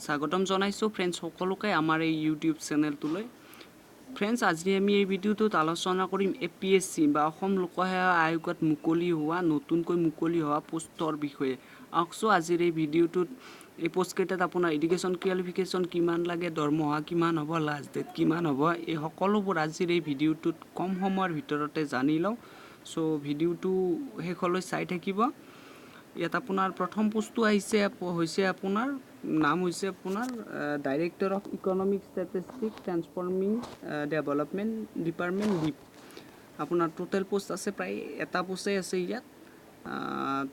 স্বাগতম জনাইছো ফ্ৰেন্ডছ সকলোকে আমাৰ এই ইউটিউব চেনেলটোলৈ। ফ্ৰেন্ডছ, আজি আমি এই ভিডিঅ'টোত আলোচনা কৰিম APSC বা অসম লোকসেৱা আয়োগত নতুনকৈ মুকলি হোৱা পোষ্টৰ বিষয়ে। আহকচোন আজিৰ এই ভিডিঅ'টোত এই পোষ্টকেইটাত আপোনাৰ এডুকেশ্যন কোৱালিফিকেশ্যন কিমান লাগে, দৰমহা কিমান হ'ব, লাষ্ট ডেট কিমান হ'ব, এই সকলোবোৰ আজিৰ এই ভিডিঅ'টোত কম সময়ৰ ভিতৰতে জানি লওঁ। চ' ভিডিঅ'টো শেষলৈ চাই থাকিব। ইয়াত আপোনাৰ প্ৰথম পোষ্টটো হৈছে আপোনাৰ নাম হৈছে আপোনাৰ director of economic statistic transforming development department deep. আপোনাৰ টোটেল পোষ্ট আছে প্ৰায় এটা পোষ্টেই আছে ইয়াত।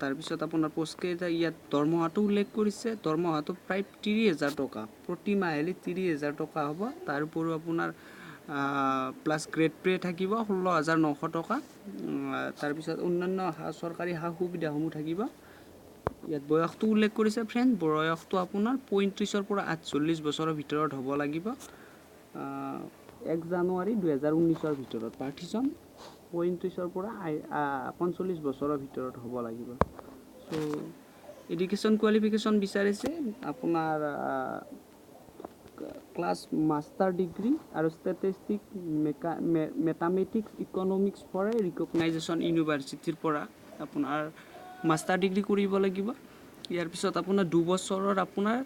তাৰপিছত আপোনাৰ পোষ্টকেইটা ইয়াত দৰমহাটো উল্লেখ কৰিছে। দৰমহাটো প্ৰায় 30,000 টকা, প্ৰতি মাহিলী 30,000 টকা হ'ব। তাৰ উপৰিও আপোনাৰ প্লাছ গ্ৰেড পে থাকিব 16,900 টকা। তাৰপিছত অন্যান্য চৰকাৰী সা সুবিধাসমূহ থাকিব। ইয়াত বয়সটো উল্লেখ কৰিছে ফ্ৰেণ্ড, বয়সটো আপোনাৰ 35-ৰ পৰা 48 বছৰৰ ভিতৰত হ'ব লাগিব। 1 জানুৱাৰী 2019-ৰ ভিতৰত প্ৰাৰ্থীজন 35-ৰ পৰা 45 বছৰৰ ভিতৰত হ'ব লাগিব। চ' এডুকেশ্যন কোৱালিফিকেশ্যন বিচাৰিছে আপোনাৰ ক্লাছ মাষ্টাৰ ডিগ্ৰী আৰু ষ্টেটিষ্টিক মেথামেটিক্স ইকনমিক্স ফৰ ৰিকগনাইজেশ্যন ইউনিভাৰ্চিটিৰ পৰা আপোনাৰ মাষ্টাৰ ডিগ্ৰী কৰিব লাগিব। ইয়াৰ পিছত আপোনাৰ 2 বছৰৰ আপোনাৰ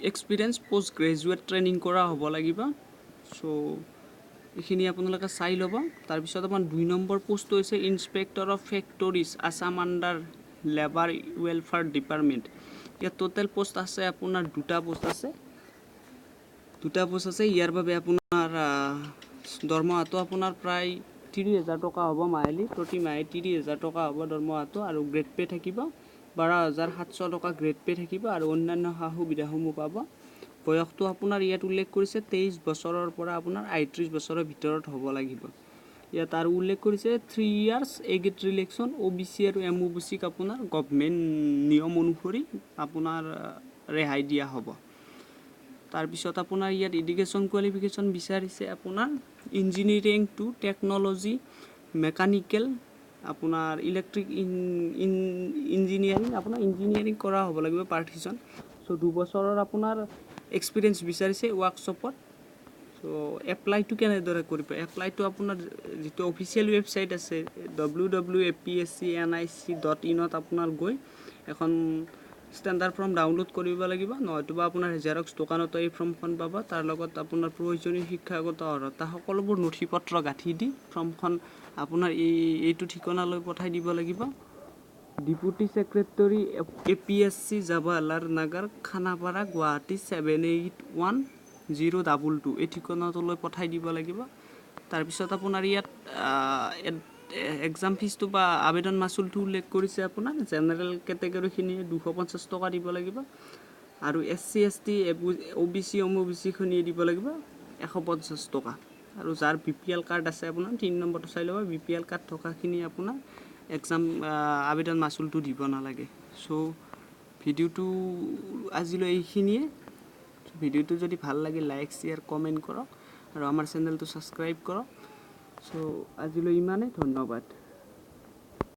এক্সপিৰিয়েঞ্চ পষ্ট গ্ৰেজুৱেট ট্ৰেইনিং কৰা হ'ব লাগিব। চ' এইখিনি আপোনালোকে চাই ল'ব। তাৰপিছত আপোনাৰ 2 নম্বৰ পোষ্ট হৈছে inspector of factories Assam under labour welfare department. ইয়াত টোটেল পোষ্ট আছে আপোনাৰ 2টা পোষ্ট আছে। ইয়াৰ বাবে আপোনাৰ দৰমহাটো আপোনাৰ প্ৰায় 30,000 টকা হ'ব মাহিলী, প্ৰতি মাহে 30,000 টকা হ'ব দৰমহাটো। আৰু গ্ৰেড পে থাকিব 12,700 টকা গ্ৰেড পে থাকিব আৰু অন্যান্য সা সুবিধাসমূহ পাব। বয়সটো আপোনাৰ ইয়াত উল্লেখ কৰিছে 23 বছৰৰ পৰা আপোনাৰ 38 বছৰৰ ভিতৰত হ'ব লাগিব। ইয়াত আৰু উল্লেখ কৰিছে 3 years এগেট ৰিলেকশ্যন OBC আৰু MOBCক আপোনাৰ গভৰ্ণমেণ্ট নিয়ম অনুসৰি আপোনাৰ ৰেহাই দিয়া হ'ব। তাৰপিছত আপোনাৰ ইয়াত এডুকেশ্যন কোৱালিফিকেশ্যন বিচাৰিছে আপোনাৰ ইঞ্জিনিয়াৰিং টু টেকন'লজি মেকানিকেল, আপোনাৰ ইলেক্ট্ৰিক ইঞ্জিনিয়াৰিং কৰা হ'ব লাগিব প্ৰাৰ্থীজন। চ' 2 বছৰৰ আপোনাৰ এক্সপিৰিয়েঞ্চ বিচাৰিছে ৱৰ্কশ্বপত। চ' এপ্লাইটো কেনেদৰে কৰিব? এপ্লাইটো আপোনাৰ যিটো অফিচিয়েল ৱেবছাইট আছে www.apscnic.in আপোনাৰ গৈ এখন ষ্টেণ্ডাৰ্ড ফৰ্ম ডাউনলোড কৰিব লাগিব, নহয়তোবা আপোনাৰ জেৰক্স দোকানতো এই ফৰ্মখন পাব। তাৰ লগত আপোনাৰ প্ৰয়োজনীয় শিক্ষাগত অৰ্হতা সকলোবোৰ নথি পত্ৰ গাঁঠি দি ফৰ্মখন আপোনাৰ এইটো ঠিকনালৈ পঠাই দিব লাগিব। ডেপুটি ছেক্ৰেটাৰী APSC জৱাহৰলাল নগৰ, খানাপাৰা, গুৱাহাটী 781022 এই ঠিকনাটোলৈ পঠাই দিব লাগিব। তাৰপিছত আপোনাৰ ইয়াত এক্সাম ফিজটো বা আবেদন মাচুলটো উল্লেখ কৰিছে আপোনাৰ জেনেৰেল কেটেগৰীখিনিয়ে 250 টকা দিব লাগিব আৰু SC ST OBC MOBCখিনিয়ে দিব লাগিব 150 টকা। আৰু যাৰ BPL কাৰ্ড আছে আপোনাৰ 3 নম্বৰটো চাই ল'ব, BPL কাৰ্ড থকাখিনি আপোনাৰ এক্সাম আবেদন মাচুলটো দিব নালাগে। চ' ভিডিঅ'টো আজিলৈ এইখিনিয়ে। ভিডিঅ'টো যদি ভাল লাগে লাইক শ্বেয়াৰ কমেণ্ট কৰক আৰু আমাৰ চেনেলটো ছাবস্ক্ৰাইব কৰক। চ' আজিলৈ ইমানেই, ধন্যবাদ।